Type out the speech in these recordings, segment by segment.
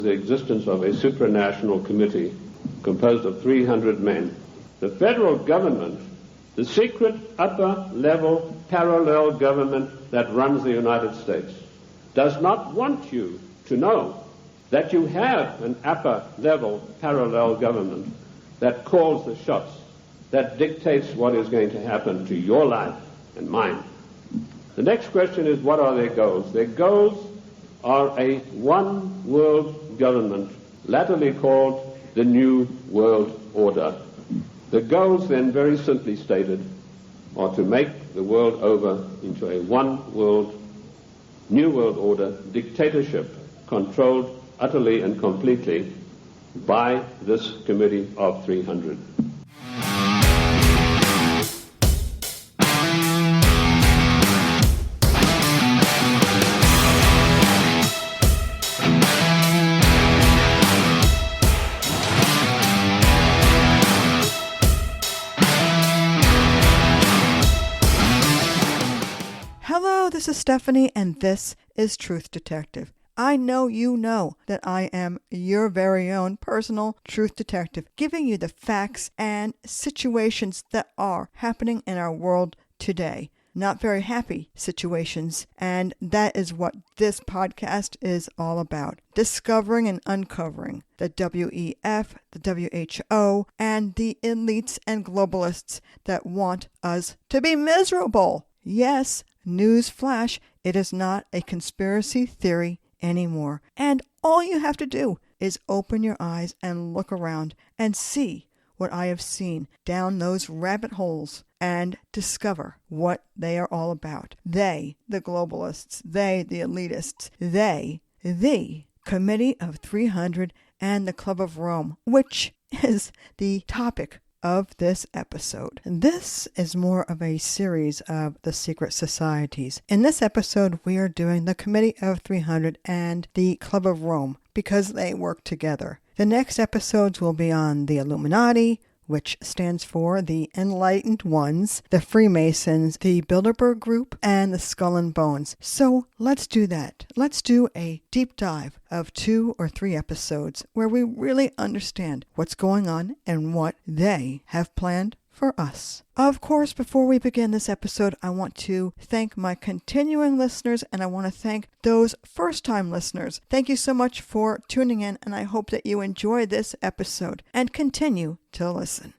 the existence of a supranational committee composed of 300 men. The federal government, the secret upper-level parallel government that runs the United States, does not want you to know that you have an upper-level parallel government that calls the shots, that dictates what is going to happen to your life and mine. The next question is, what are their goals? Their goals are a one-world government, latterly called the New World Order. The goals, then, very simply stated, are to make the world over into a one-world, New World Order dictatorship controlled utterly and completely by this Committee of 300. Hello, this is Stephanie, and this is Truth Detective. I know you know that I am your very own personal truth detective, giving you the facts and situations that are happening in our world today. Not very happy situations, and that is what this podcast is all about. Discovering and uncovering the WEF, the WHO, and the elites and globalists that want us to be miserable. Yes, news flash, it is not a conspiracy theory anymore. And all you have to do is open your eyes and look around and see what I have seen down those rabbit holes and discover what they are all about. They, the globalists, they, the elitists, they, the Committee of 300 and the Club of Rome, which is the topic of this episode. This is more of a series of the secret societies. In this episode, we are doing the Committee of 300 and the Club of Rome because they work together. The next episodes will be on the Illuminati, which stands for the Enlightened Ones, the Freemasons, the Bilderberg Group, and the Skull and Bones. So let's do that. Let's do a deep dive of 2 or 3 episodes where we really understand what's going on and what they have planned for us. Of course, before we begin this episode, I want to thank my continuing listeners, and I want to thank those first-time listeners. Thank you so much for tuning in, and I hope that you enjoy this episode and continue to listen.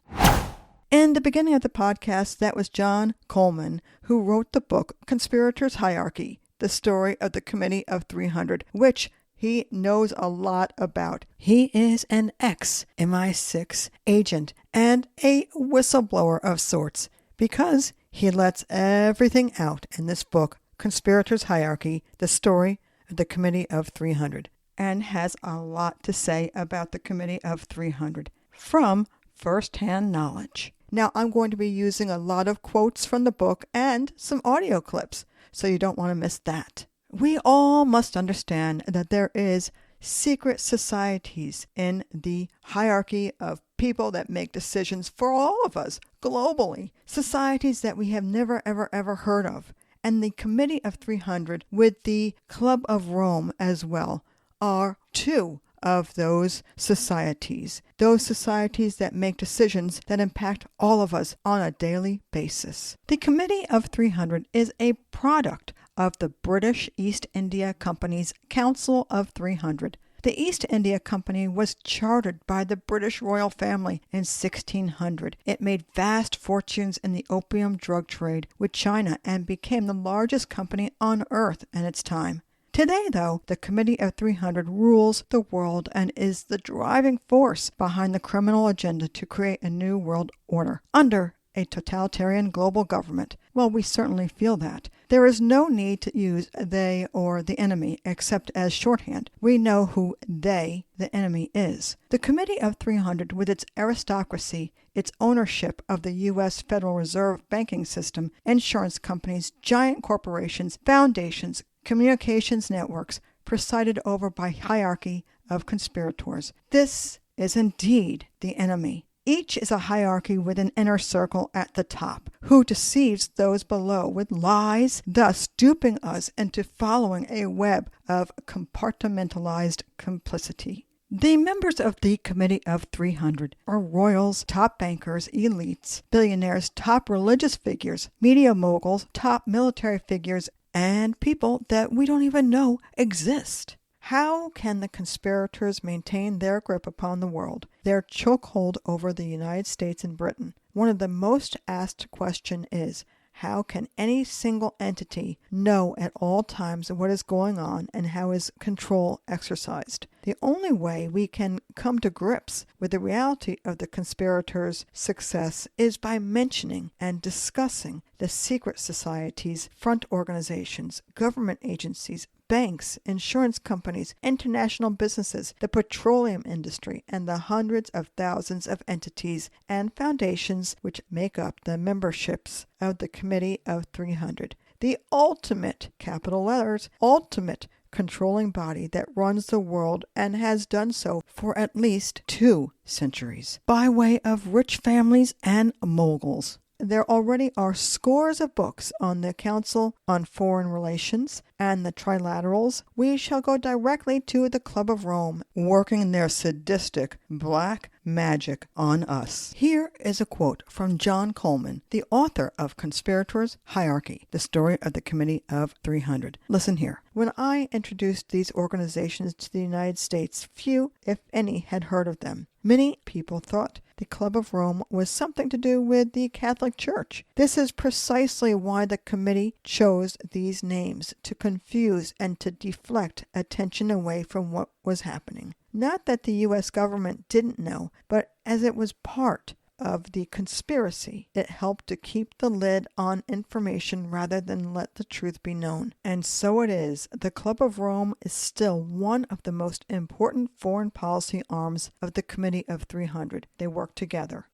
In the beginning of the podcast, that was John Coleman, who wrote the book Conspirators Hierarchy, the story of the Committee of 300, which he knows a lot about. He is an ex-MI6 agent and a whistleblower of sorts because he lets everything out in this book, Conspirators Hierarchy, the story of the Committee of 300, and has a lot to say about the Committee of 300 from first-hand knowledge. Now, I'm going to be using a lot of quotes from the book and some audio clips, so you don't want to miss that. We all must understand that there is secret societies in the hierarchy of people that make decisions for all of us globally. Societies that we have never, ever heard of. And the Committee of 300 with the Club of Rome as well are 2 of those societies. Those societies that make decisions that impact all of us on a daily basis. The Committee of 300 is a product of the British East India Company's Council of 300. The East India Company was chartered by the British royal family in 1600. It made vast fortunes in the opium drug trade with China and became the largest company on earth in its time. Today, though, the Committee of 300 rules the world and is the driving force behind the criminal agenda to create a new world order under a totalitarian global government. Well, we certainly feel that. There is no need to use they or the enemy except as shorthand. We know who they, the enemy, is. The Committee of 300, with its aristocracy, its ownership of the U.S. Federal Reserve banking system, insurance companies, giant corporations, foundations, communications networks, presided over by hierarchy of conspirators. This is indeed the enemy. Each is a hierarchy with an inner circle at the top, who deceives those below with lies, thus duping us into following a web of compartmentalized complicity. The members of the Committee of 300 are royals, top bankers, elites, billionaires, top religious figures, media moguls, top military figures, and people that we don't even know exist. How can the conspirators maintain their grip upon the world, their chokehold over the United States and Britain? One of the most asked questions is, how can any single entity know at all times what is going on and how is control exercised? The only way we can come to grips with the reality of the conspirators' success is by mentioning and discussing the secret societies, front organizations, government agencies, banks, insurance companies, international businesses, the petroleum industry, and the hundreds of thousands of entities and foundations which make up the memberships of the Committee of 300. The ultimate, capital letters, ultimate controlling body that runs the world and has done so for at least 2 centuries, by way of rich families and moguls. There already are scores of books on the Council on Foreign Relations and the Trilaterals. We shall go directly to the Club of Rome, working their sadistic black magic on us. Here is a quote from John Coleman, the author of Conspirators Hierarchy, the story of the Committee of 300. Listen here. When I introduced these organizations to the United States, few, if any, had heard of them. Many people thought the Club of Rome was something to do with the Catholic Church. This is precisely why the committee chose these names, to confuse and to deflect attention away from what was happening. Not that the U.S. government didn't know, but as it was part of the conspiracy, it helped to keep the lid on information rather than let the truth be known. And so it is. The Club of Rome is still one of the most important foreign policy arms of the Committee of 300. They work together.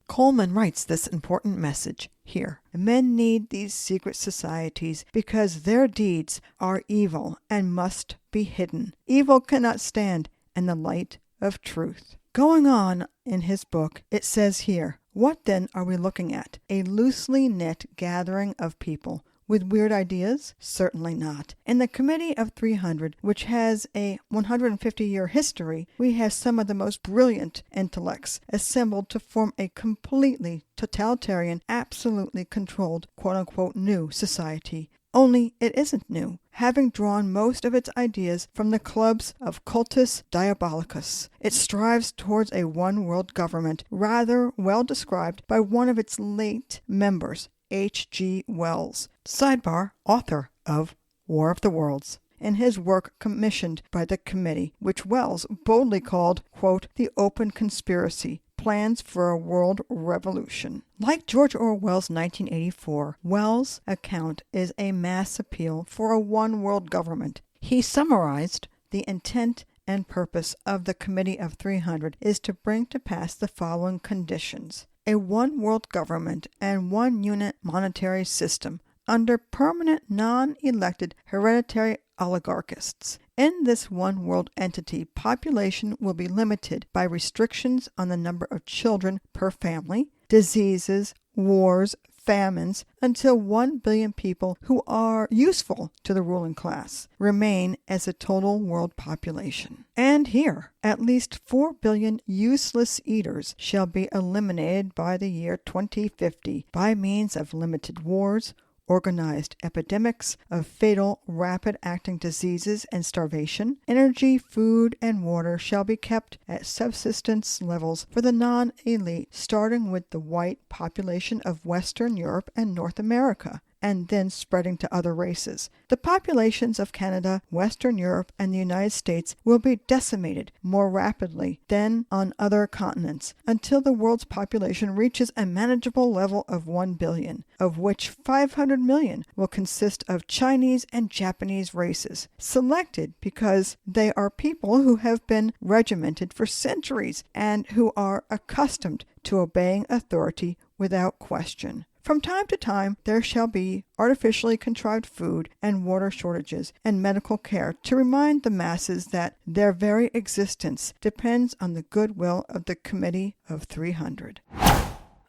Coleman writes this important message here. Men need these secret societies because their deeds are evil and must be hidden. Evil cannot stand in the light of truth. Going on in his book, it says here, what then are we looking at? A loosely knit gathering of people with weird ideas? Certainly not. In the Committee of 300, which has a 150-year history, we have some of the most brilliant intellects assembled to form a completely totalitarian, absolutely controlled, quote-unquote, new society. Only it isn't new, having drawn most of its ideas from the clubs of cultus diabolicus. It strives towards a one-world government, rather well described by one of its late members, H.G. Wells, sidebar, author of War of the Worlds, in his work commissioned by the committee, which Wells boldly called, quote, the Open Conspiracy, Plans for a World Revolution. Like George Orwell's 1984, Wells' account is a mass appeal for a one-world government. He summarized the intent and purpose of the Committee of 300 is to bring to pass the following conditions: a one-world government and one-unit monetary system under permanent non-elected hereditary oligarchists. In this one-world entity, population will be limited by restrictions on the number of children per family, diseases, wars, famines, until 1 billion people who are useful to the ruling class remain as a total world population. And here, at least 4 billion useless eaters shall be eliminated by the year 2050 by means of limited wars, organized epidemics of fatal, rapid-acting diseases and starvation. Energy, food, and water shall be kept at subsistence levels for the non-elite, starting with the white population of Western Europe and North America, and then spreading to other races. The populations of Canada, Western Europe, and the United States will be decimated more rapidly than on other continents until the world's population reaches a manageable level of 1 billion, of which 500 million will consist of Chinese and Japanese races, selected because they are people who have been regimented for centuries and who are accustomed to obeying authority without question. From time to time there shall be artificially contrived food and water shortages and medical care to remind the masses that their very existence depends on the goodwill of the Committee of 300.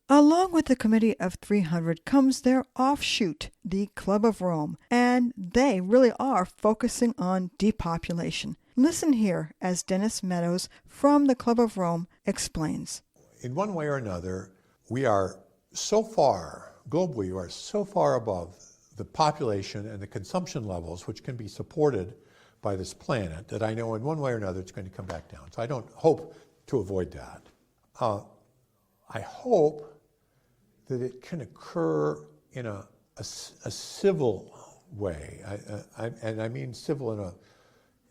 Along with the Committee of 300 comes their offshoot, the Club of Rome, and they really are focusing on depopulation. Listen here as Dennis Meadows from the Club of Rome explains. In one way or another, we are so far, globally, we are so far above the population and the consumption levels which can be supported by this planet that I know in one way or another it's going to come back down. So I don't hope to avoid that. I hope that it can occur in a civil way, and I mean civil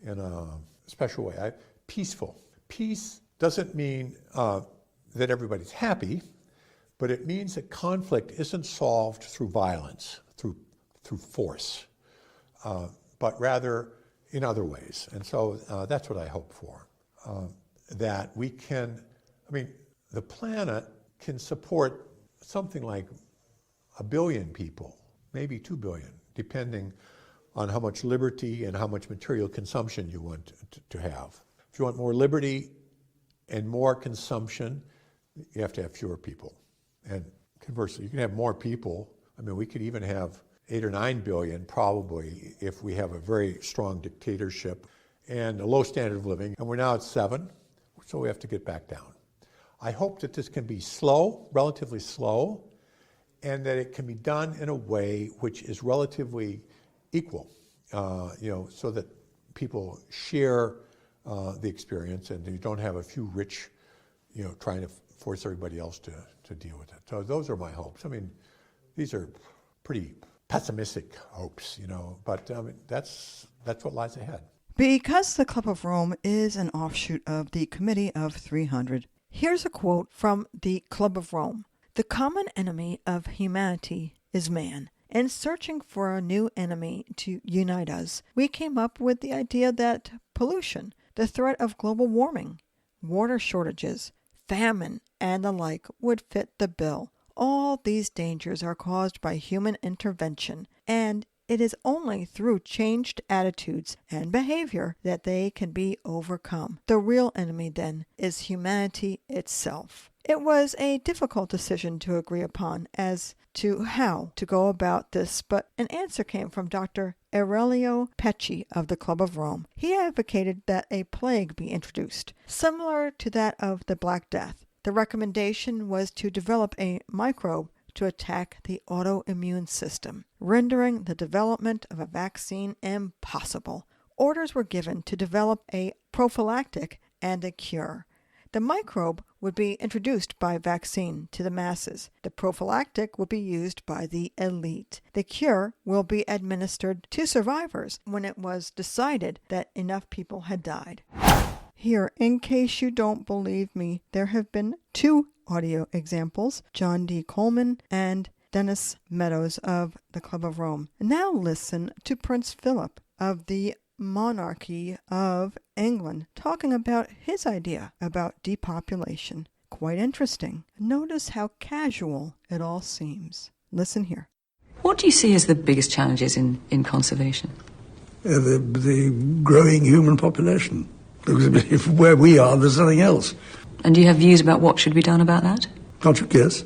in a special way, peaceful. Peace doesn't mean that everybody's happy, but it means that conflict isn't solved through violence, through force, but rather in other ways. And so that's what I hope for, that we can, the planet can support something like 1 billion people, maybe 2 billion, depending on how much liberty and how much material consumption you want to have. If you want more liberty and more consumption, you have to have fewer people. And conversely, you can have more people. We could even have 8 or 9 billion probably if we have a very strong dictatorship and a low standard of living. And we're now at 7, so we have to get back down. I hope that this can be slow, relatively slow, and that it can be done in a way which is relatively equal, so that people share the experience and you don't have a few rich, trying to force everybody else to deal with it. So those are my hopes. These are pretty pessimistic hopes, but that's what lies ahead. Because the Club of Rome is an offshoot of the Committee of 300, here's a quote from the Club of Rome. The common enemy of humanity is man. In searching for a new enemy to unite us, we came up with the idea that pollution, the threat of global warming, water shortages, famine, and the like would fit the bill. All these dangers are caused by human intervention, and it is only through changed attitudes and behavior that they can be overcome. The real enemy, then, is humanity itself. It was a difficult decision to agree upon as to how to go about this, but an answer came from Dr. Aurelio Pecci of the Club of Rome. He advocated that a plague be introduced, similar to that of the Black Death. The recommendation was to develop a microbe to attack the autoimmune system, rendering the development of a vaccine impossible. Orders were given to develop a prophylactic and a cure. The microbe would be introduced by vaccine to the masses. The prophylactic will be used by the elite. The cure will be administered to survivors when it was decided that enough people had died. Here, in case you don't believe me, there have been 2 audio examples, John D. Coleman and Dennis Meadows of the Club of Rome. Now listen to Prince Philip of the monarchy of England talking about his idea about depopulation. Quite interesting. Notice how casual it all seems. Listen here. What do you see as the biggest challenges in conservation? The growing human population. Because where we are, there's nothing else. And do you have views about what should be done about that? Can't you guess?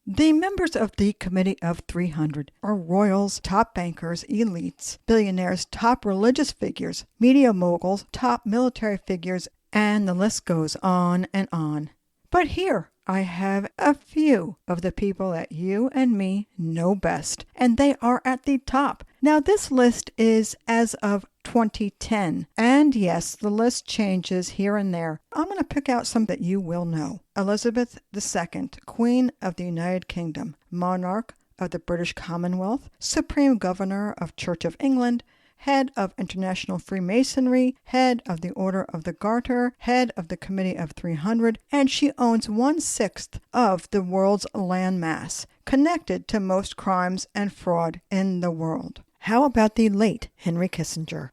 The members of the Committee of 300 are royals, top bankers, elites, billionaires, top religious figures, media moguls, top military figures, and the list goes on and on. But here I have a few of the people that you and me know best, and they are at the top. Now this list is as of 2010, and yes, the list changes here and there. I'm going to pick out some that you will know. Elizabeth II, Queen of the United Kingdom, Monarch of the British Commonwealth, Supreme Governor of Church of England, head of International Freemasonry, head of the Order of the Garter, head of the Committee of 300, and she owns 1/6 of the world's land mass, connected to most crimes and fraud in the world. How about the late Henry Kissinger,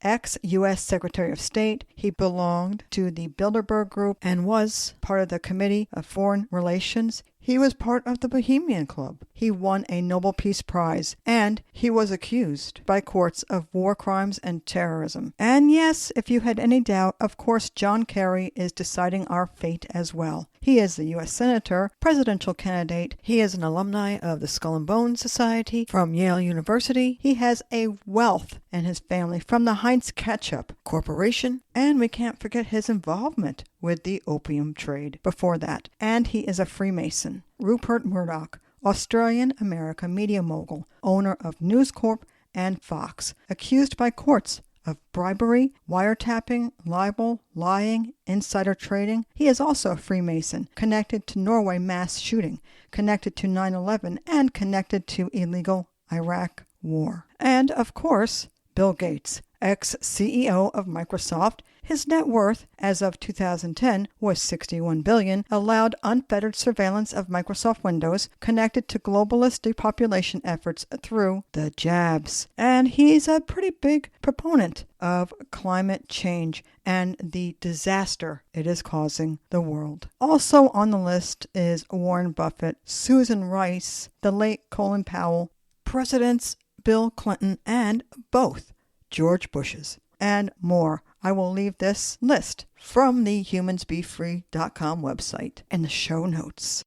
ex-U.S. Secretary of State? He belonged to the Bilderberg Group and was part of the Committee of Foreign Relations. He was part of the Bohemian Club. He won a Nobel Peace Prize, and he was accused by courts of war crimes and terrorism. And yes, if you had any doubt, of course John Kerry is deciding our fate as well. He is the U.S. Senator, presidential candidate. He is an alumni of the Skull and Bones Society from Yale University. He has a wealth in his family from the Heinz Ketchup Corporation, and we can't forget his involvement with the opium trade before that. And he is a Freemason. Rupert Murdoch, Australian-American media mogul, owner of News Corp and Fox, accused by courts of bribery, wiretapping, libel, lying, insider trading. He is also a Freemason, connected to Norway mass shooting, connected to 9/11, and connected to illegal Iraq war. And, of course, Bill Gates, ex-CEO of Microsoft. His net worth, as of 2010, was $61 billion, allowed unfettered surveillance of Microsoft Windows, connected to globalist depopulation efforts through the jabs. And he's a pretty big proponent of climate change and the disaster it is causing the world. Also on the list is Warren Buffett, Susan Rice, the late Colin Powell, Presidents Bill Clinton, and both George Bushes, and more. I will leave this list from the humansbefree.com website in the show notes.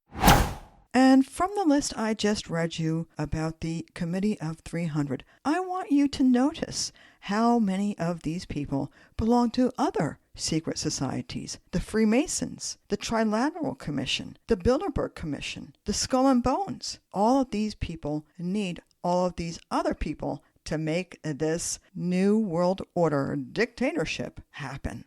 And from the list I just read you about the Committee of 300, I want you to notice how many of these people belong to other secret societies: the Freemasons, the Trilateral Commission, the Bilderberg Commission, the Skull and Bones. All of these people need all of these other people to make this new world order dictatorship happen.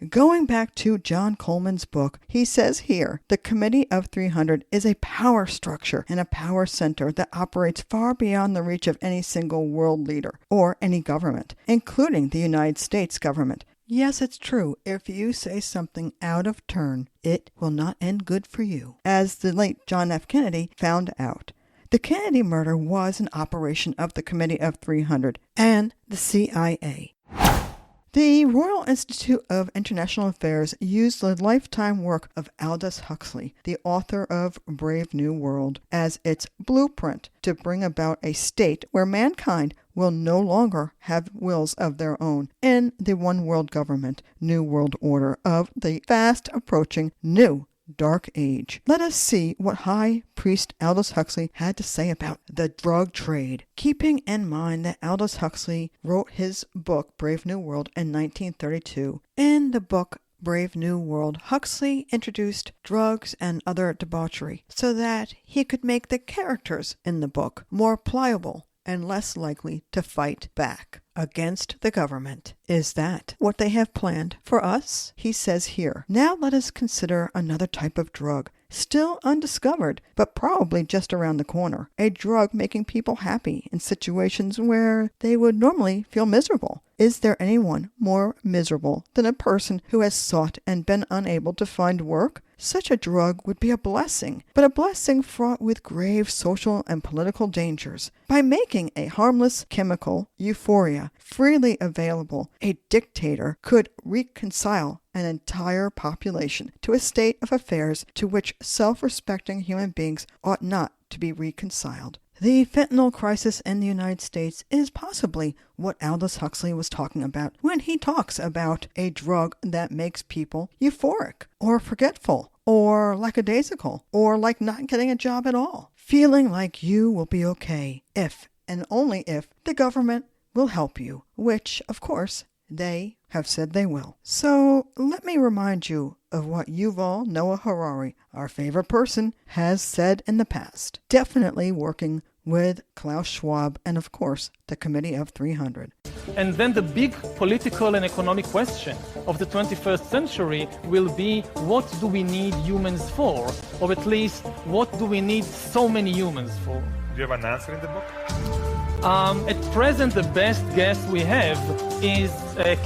Going back to John Coleman's book, he says here, the Committee of 300 is a power structure and a power center that operates far beyond the reach of any single world leader or any government, including the United States government. Yes, it's true. If you say something out of turn, it will not end good for you, as the late John F. Kennedy found out. The Kennedy murder was an operation of the Committee of 300 and the CIA. The Royal Institute of International Affairs used the lifetime work of Aldous Huxley, the author of Brave New World, as its blueprint to bring about a state where mankind will no longer have wills of their own in the one world government, new world order of the fast approaching new Dark Age. Let us see what High Priest Aldous Huxley had to say about the drug trade, keeping in mind that Aldous Huxley wrote his book Brave New World in 1932. In the book Brave New World, Huxley introduced drugs and other debauchery so that he could make the characters in the book more pliable and less likely to fight back against the government. Is that what they have planned for us? He says here, now let us consider another type of drug, still undiscovered, but probably just around the corner. A drug making people happy in situations where they would normally feel miserable. Is there anyone more miserable than a person who has sought and been unable to find work? Such a drug would be a blessing, but a blessing fraught with grave social and political dangers. By making a harmless chemical, euphoria, freely available, a dictator could reconcile an entire population to a state of affairs to which self-respecting human beings ought not to be reconciled. The fentanyl crisis in the United States is possibly what Aldous Huxley was talking about when he talks about a drug that makes people euphoric or forgetful or lackadaisical or like not getting a job at all, feeling like you will be okay if and only if the government will help you, which, of course, they have said they will. So let me remind you of what Yuval Noah Harari, our favorite person, has said in the past, definitely working with Klaus Schwab and, of course, the Committee of 300. And then the big political and economic question of the 21st century will be, what do we need humans for? Or at least, what do we need so many humans for? Do you have an answer in the book? At present, the best guess we have is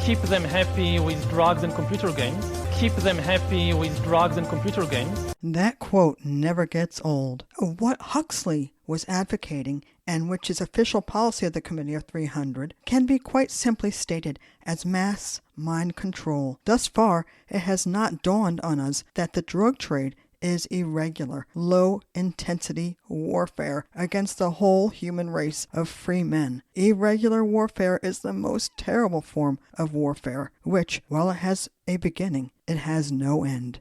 keep them happy with drugs and computer games. Keep them happy with drugs and computer games. That quote never gets old. What Huxley was advocating, and which is official policy of the Committee of 300, can be quite simply stated as mass mind control. Thus far, it has not dawned on us that the drug trade is irregular, low-intensity warfare against the whole human race of free men. Irregular warfare is the most terrible form of warfare, which, while it has a beginning, it has no end.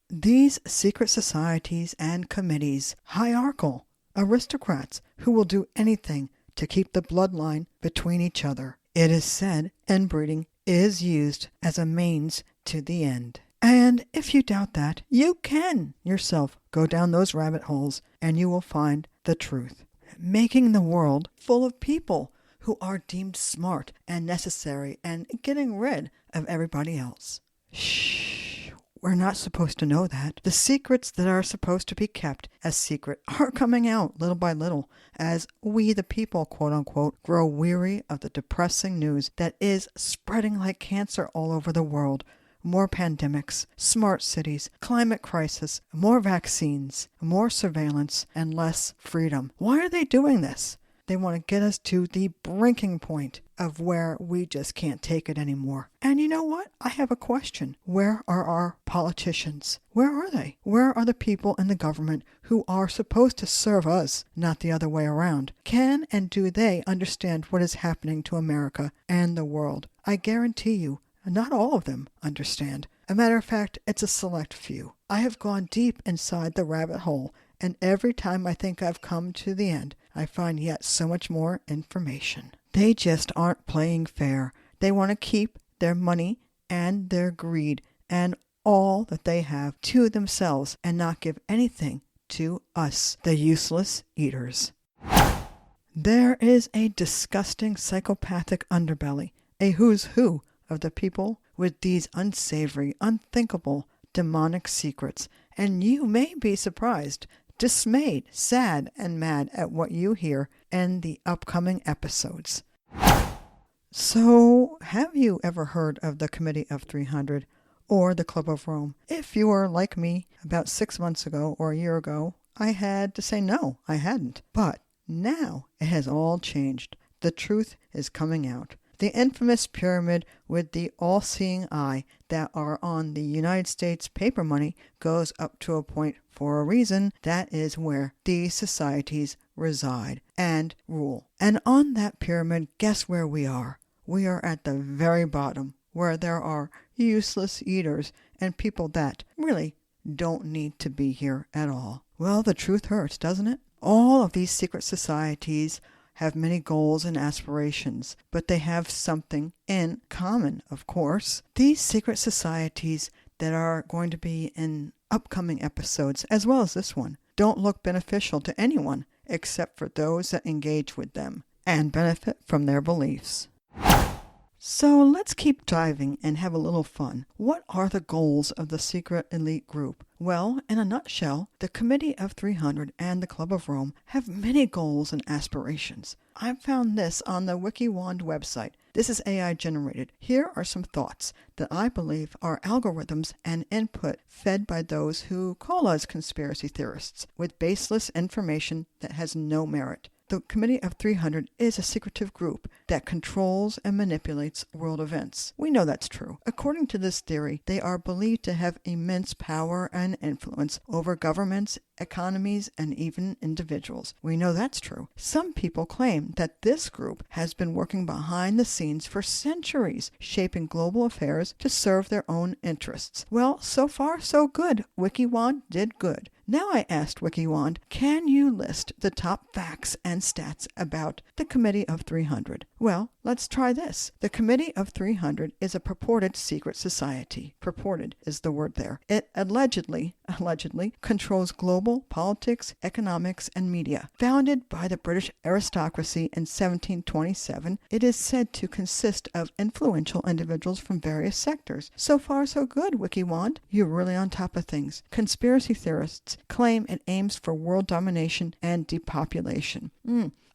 These secret societies and committees, hierarchical, aristocrats who will do anything to keep the bloodline between each other. It is said inbreeding is used as a means to the end. And if you doubt that, you can yourself go down those rabbit holes and you will find the truth. Making the world full of people who are deemed smart and necessary and getting rid of everybody else. Shh, we're not supposed to know that. The secrets that are supposed to be kept as secret are coming out little by little as we, the people, quote unquote, grow weary of the depressing news that is spreading like cancer all over the world. More pandemics, smart cities, climate crisis, more vaccines, more surveillance, and less freedom. Why are they doing this? They want to get us to the breaking point of where we just can't take it anymore. And you know what? I have a question. Where are our politicians? Where are they? Where are the people in the government who are supposed to serve us, not the other way around? Can and do they understand what is happening to America and the world? I guarantee you, not all of them understand. A matter of fact, it's a select few. I have gone deep inside the rabbit hole, and every time I think I've come to the end, I find yet so much more information. They just aren't playing fair. They want to keep their money and their greed and all that they have to themselves and not give anything to us, the useless eaters. There is a disgusting psychopathic underbelly, a who's who of the people with these unsavory, unthinkable, demonic secrets, and you may be surprised, dismayed, sad, and mad at what you hear in the upcoming episodes. So, have you ever heard of the Committee of 300 or the Club of Rome? If you are like me, about 6 months ago or a year ago, I had to say no, I hadn't. But now it has all changed. The truth is coming out. The infamous pyramid with the all-seeing eye that are on the United States paper money goes up to a point for a reason. That is where these societies reside and rule. And on that pyramid, guess where we are? We are at the very bottom, where there are useless eaters and people that really don't need to be here at all. Well, the truth hurts, doesn't it? All of these secret societies have many goals and aspirations, but they have something in common, of course. These secret societies that are going to be in upcoming episodes, as well as this one, don't look beneficial to anyone except for those that engage with them and benefit from their beliefs. So let's keep diving and have a little fun. What are the goals of the secret elite group? Well, in a nutshell, the Committee of 300 and the Club of Rome have many goals and aspirations. I found this on the WikiWand website. This is AI generated. Here are some thoughts that I believe are algorithms and input fed by those who call us conspiracy theorists with baseless information that has no merit. The Committee of 300 is a secretive group that controls and manipulates world events. We know that's true. According to this theory, they are believed to have immense power and influence over governments, economies, and even individuals. We know that's true. Some people claim that this group has been working behind the scenes for centuries, shaping global affairs to serve their own interests. Well, so far so good. WikiWand did good. Now I asked WikiWand, can you list the top facts and stats about the Committee of 300? Well, let's try this. The Committee of 300 is a purported secret society. Purported is the word there. It allegedly controls global politics, economics, and media. Founded by the British aristocracy in 1727, it is said to consist of influential individuals from various sectors. So far so good, WikiWand. You're really on top of things. Conspiracy theorists claim it aims for world domination and depopulation.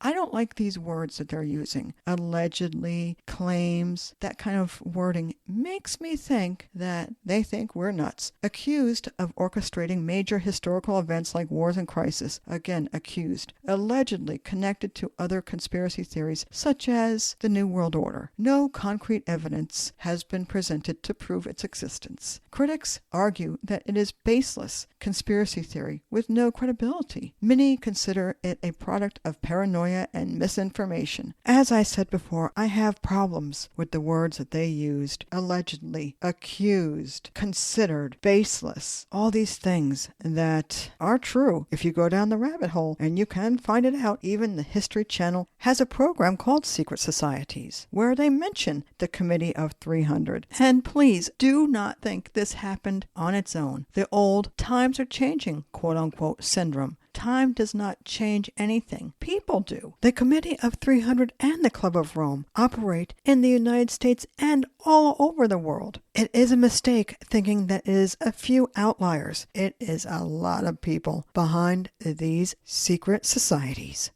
I don't like these words that they're using. Allegedly, claims, that kind of wording makes me think that they think we're nuts. Accused of orchestrating major historical events like wars and crisis. Again, accused. Allegedly connected to other conspiracy theories such as the New World Order. No concrete evidence has been presented to prove its existence. Critics argue that it is baseless conspiracy theory with no credibility. Many consider it a product of paranoia and misinformation. As I said before, I have problems with the words that they used. Allegedly, accused, considered, baseless. All these things that are true if you go down the rabbit hole, and you can find it out. Even the History Channel has a program called Secret Societies where they mention the Committee of 300. And please do not think this happened on its own. The old times are changing, quote-unquote, syndrome. Time does not change anything. People do. The Committee of 300 and the Club of Rome operate in the United States and all over the world. It is a mistake thinking that it is a few outliers. It is a lot of people behind these secret societies.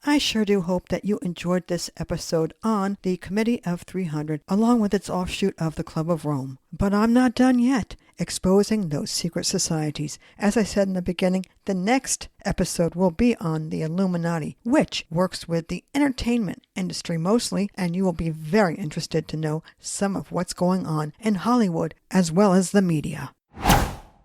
I sure do hope that you enjoyed this episode on the Committee of 300, along with its offshoot of the Club of Rome. But I'm not done yet exposing those secret societies. As I said in the beginning, the next episode will be on the Illuminati, which works with the entertainment industry mostly, and you will be very interested to know some of what's going on in Hollywood as well as the media.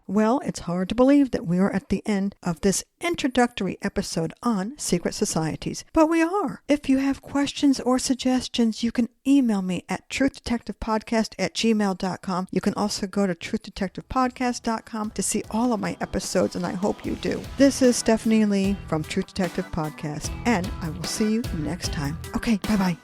Well, it's hard to believe that we are at the end of this introductory episode on secret societies, but we are. If you have questions or suggestions, you can email me at truthdetectivepodcast@gmail.com. You can also go to truthdetectivepodcast.com to see all of my episodes, and I hope you do. This is Stephanie Lee from Truth Detective Podcast, and I will see you next time. Okay, bye-bye.